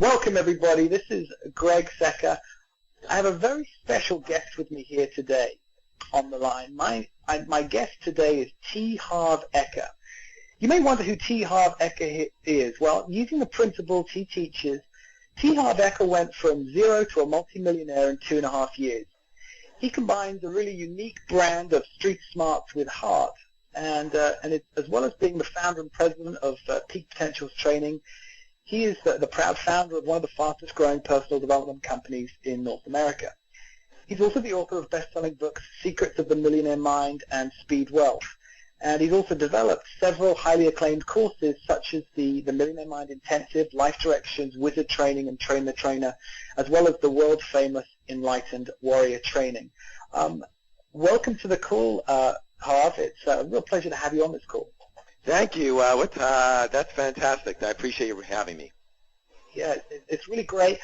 Welcome, everybody. This is Greg Secker. I have a very special guest with me here today on the line. My guest today is T Harv Eker. You may wonder who T Harv Eker is. Well, using the principles he teaches, T Harv Eker went from zero to a multimillionaire in 2.5 years. He combines a really unique brand of street smarts with heart, and as well as being the founder and president of Peak Potentials Training, he is the proud founder of one of the fastest growing personal development companies in North America. He's also the author of best-selling books, Secrets of the Millionaire Mind and Speed Wealth. And he's also developed several highly acclaimed courses such as the Millionaire Mind Intensive, Life Directions, Wizard Training, and Train the Trainer, as well as the world-famous Enlightened Warrior Training. Welcome to the call, Harv. It's a real pleasure to have you on this call. Thank you. That's fantastic. I appreciate you having me. Yeah, it's really great.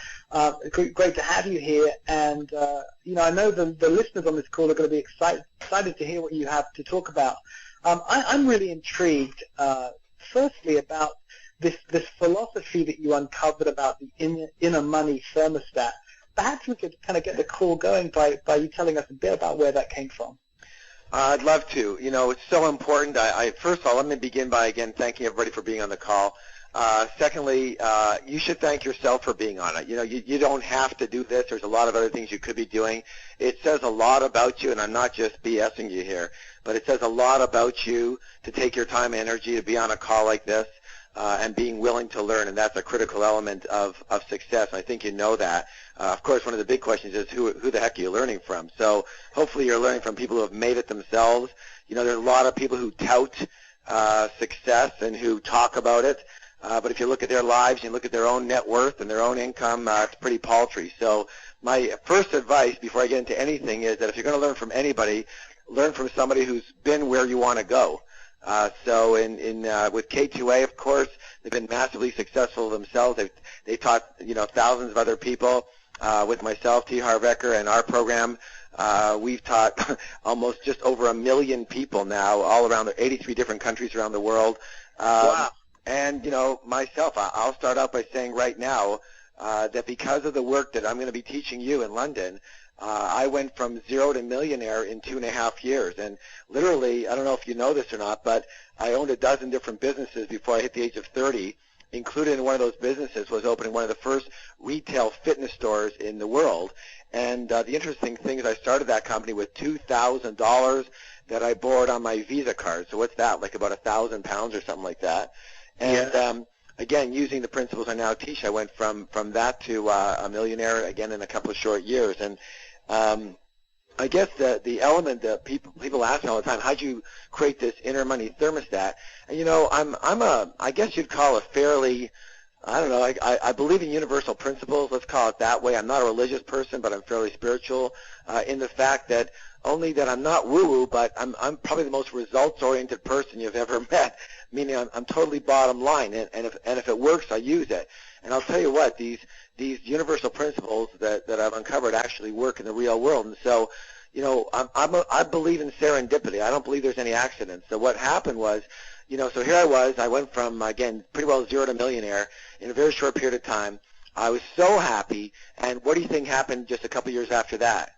Great to have you here. And I know the listeners on this call are going to be excited to hear what you have to talk about. I'm really intrigued, firstly, about this philosophy that you uncovered about the inner money thermostat. Perhaps we could kind of get the call going by you telling us a bit about where that came from. I'd love to. It's so important. First of all, let me begin by, again, thanking everybody for being on the call. Secondly, you should thank yourself for being on it. You don't have to do this. There's a lot of other things you could be doing. It says a lot about you, and I'm not just BSing you here, but it says a lot about you to take your time and energy to be on a call like this and being willing to learn, and that's a critical element of success. I think you know that. Of course, one of the big questions is who the heck are you learning from? So hopefully you're learning from people who have made it themselves. There's a lot of people who tout success and who talk about it. But if you look at their lives, you look at their own net worth and their own income, it's pretty paltry. So my first advice before I get into anything is that if you're going to learn from anybody, learn from somebody who's been where you want to go. So with K2A, of course, they've been massively successful themselves. They taught thousands of other people. With myself, T Harv Eker, and our program, we've taught almost just over 1 million people now, all around 83 different countries around the world. Wow. And myself, I'll start out by saying right now that because of the work that I'm going to be teaching you in London, I went from zero to millionaire in 2.5 years. And literally, I don't know if you know this or not, but I owned a dozen different businesses before I hit the age of 30. Included in one of those businesses was opening one of the first retail fitness stores in the world. And the interesting thing is I started that company with $2,000 that I borrowed on my Visa card. So what's that, like about 1,000 pounds or something like that? And again, using the principles I now teach, I went from that to a millionaire, again, in a couple of short years. And I guess the element that people ask me all the time, how'd you create this inner money thermostat? And I guess you'd call a fairly, I don't know, I believe in universal principles, let's call it that way. I'm not a religious person, but I'm fairly spiritual in the fact that only that I'm not woo-woo, but I'm probably the most results-oriented person you've ever met, meaning I'm totally bottom line, and if it works, I use it. And I'll tell you what, these universal principles that I've uncovered actually work in the real world. And so, I believe in serendipity. I don't believe there's any accidents. So what happened was, so here I went from, again, pretty well zero to millionaire in a very short period of time. I was so happy, and what do you think happened just a couple years after that?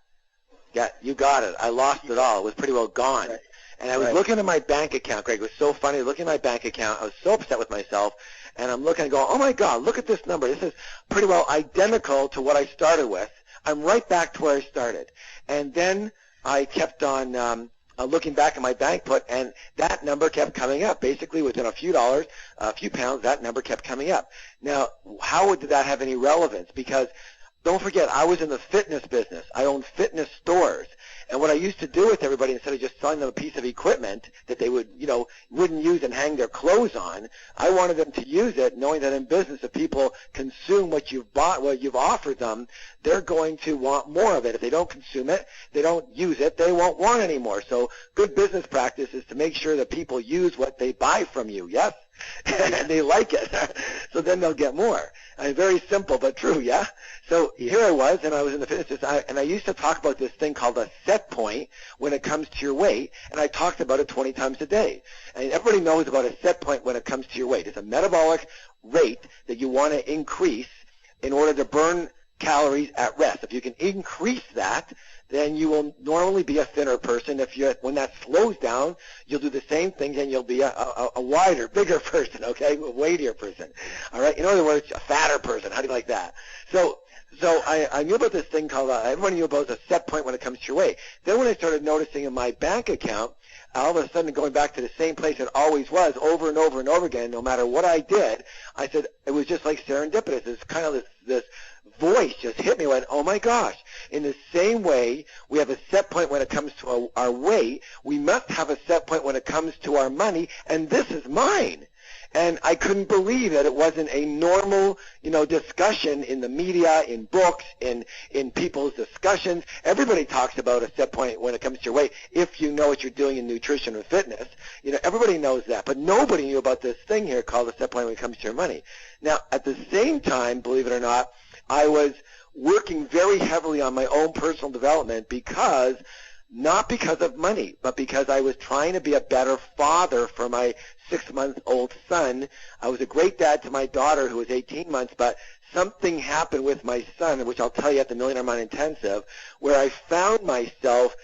Yeah, you got it. I lost it all. It was pretty well gone. Right. And I was looking at my bank account, Greg. It was so funny looking at my bank account. I was so upset with myself. And I'm looking and going, oh, my God, look at this number. This is pretty well identical to what I started with. I'm right back to where I started. And then I kept on looking back at my bank book, and that number kept coming up. Basically, within a few dollars, a few pounds, that number kept coming up. Now, how did that have any relevance? Because don't forget, I was in the fitness business. I owned fitness stores. And what I used to do with everybody, instead of just selling them a piece of equipment that they wouldn't use and hang their clothes on, I wanted them to use it, knowing that in business, if people consume what you've bought, what you've offered them, they're going to want more of it. If they don't consume it, they don't use it, they won't want any more. So good business practice is to make sure that people use what they buy from you, yes? And they like it. So then they'll get more. Very simple but true, yeah? So here I was, and I was in the fitness business, and I used to talk about this thing called a set point when it comes to your weight, and I talked about it 20 times a day. And everybody knows about a set point when it comes to your weight. It's a metabolic rate that you want to increase in order to burn calories at rest. If you can increase that, then you will normally be a thinner person. When that slows down, you'll do the same thing, and you'll be a wider, bigger person, okay, a weightier person. All right. In other words, a fatter person. How do you like that? So I knew about this thing called, everyone knew about a set point when it comes to your weight. Then when I started noticing in my bank account, all of a sudden going back to the same place it always was over and over and over again, no matter what I did, I said it was just like serendipitous. It's kind of this voice just hit me and went, oh my gosh. In the same way we have a set point when it comes to our weight, we must have a set point when it comes to our money, and this is mine. And I couldn't believe that it wasn't a normal, discussion in the media, in books, in people's discussions. Everybody talks about a set point when it comes to your weight if you know what you're doing in nutrition or fitness. Everybody knows that, but nobody knew about this thing here called a set point when it comes to your money. Now, at the same time, believe it or not, I was working very heavily on my own personal development not because of money, but because I was trying to be a better father for my 6-month-old son. I was a great dad to my daughter who was 18 months, but something happened with my son, which I'll tell you at the Millionaire Mind Intensive, where I found myself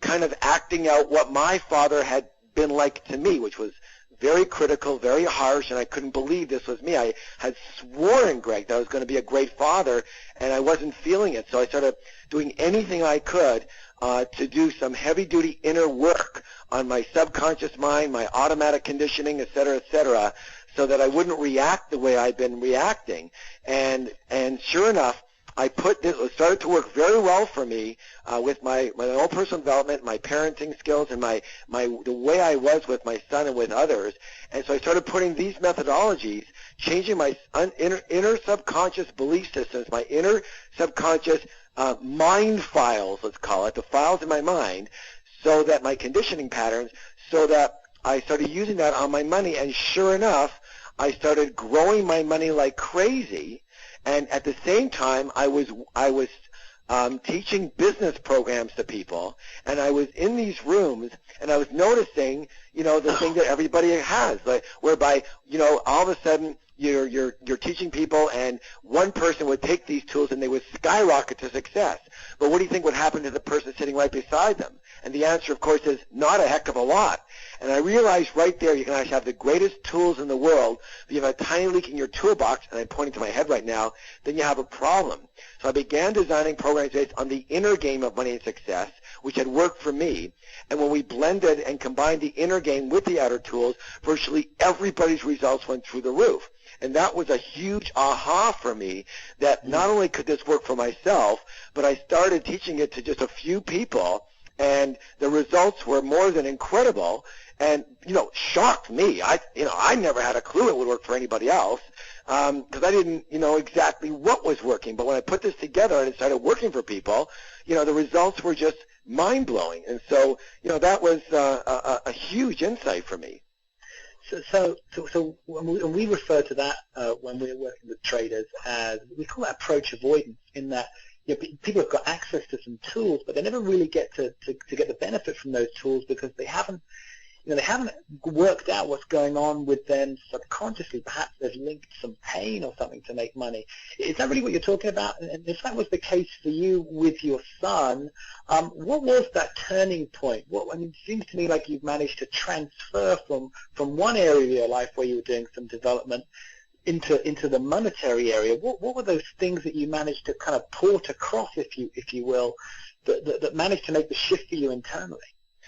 kind of acting out what my father had been like to me, which was very critical, very harsh, and I couldn't believe this was me. I had sworn, Greg, that I was going to be a great father, and I wasn't feeling it. So I started doing anything I could to do some heavy-duty inner work on my subconscious mind, my automatic conditioning, et cetera, so that I wouldn't react the way I'd been reacting. And sure enough, it started to work very well for me with my own personal development, my parenting skills, and the way I was with my son and with others. And so I started putting these methodologies, changing my inner subconscious belief systems, my inner subconscious mind files, let's call it, the files in my mind, so that my conditioning patterns, so that I started using that on my money. And sure enough, I started growing my money like crazy. And at the same time, I was teaching business programs to people, and I was in these rooms, and I was noticing, the thing that everybody has, like, whereby, all of a sudden you're teaching people, and one person would take these tools and they would skyrocket to success. But what do you think would happen to the person sitting right beside them? And the answer, of course, is not a heck of a lot. And I realized right there you can actually have the greatest tools in the world, but you have a tiny leak in your toolbox, and I'm pointing to my head right now, then you have a problem. So I began designing programs based on the inner game of money and success, which had worked for me. And when we blended and combined the inner game with the outer tools, virtually everybody's results went through the roof. And that was a huge aha for me, that not only could this work for myself, but I started teaching it to just a few people, and the results were more than incredible, and shocked me. I never had a clue it would work for anybody else, because I didn't know exactly what was working. But when I put this together and it started working for people, the results were just mind-blowing. And so that was a huge insight for me. So when we refer to that when we're working with traders, as we call that approach avoidance, in that people have got access to some tools, but they never really get to get the benefit from those tools because they haven't worked out what's going on with them subconsciously. Perhaps they've linked some pain or something to make money. Is that really what you're talking about? And if that was the case for you with your son, what was that turning point? It seems to me like you've managed to transfer from one area of your life where you were doing some development into the monetary area. What were those things that you managed to kind of port across, if you will, that managed to make the shift for you internally?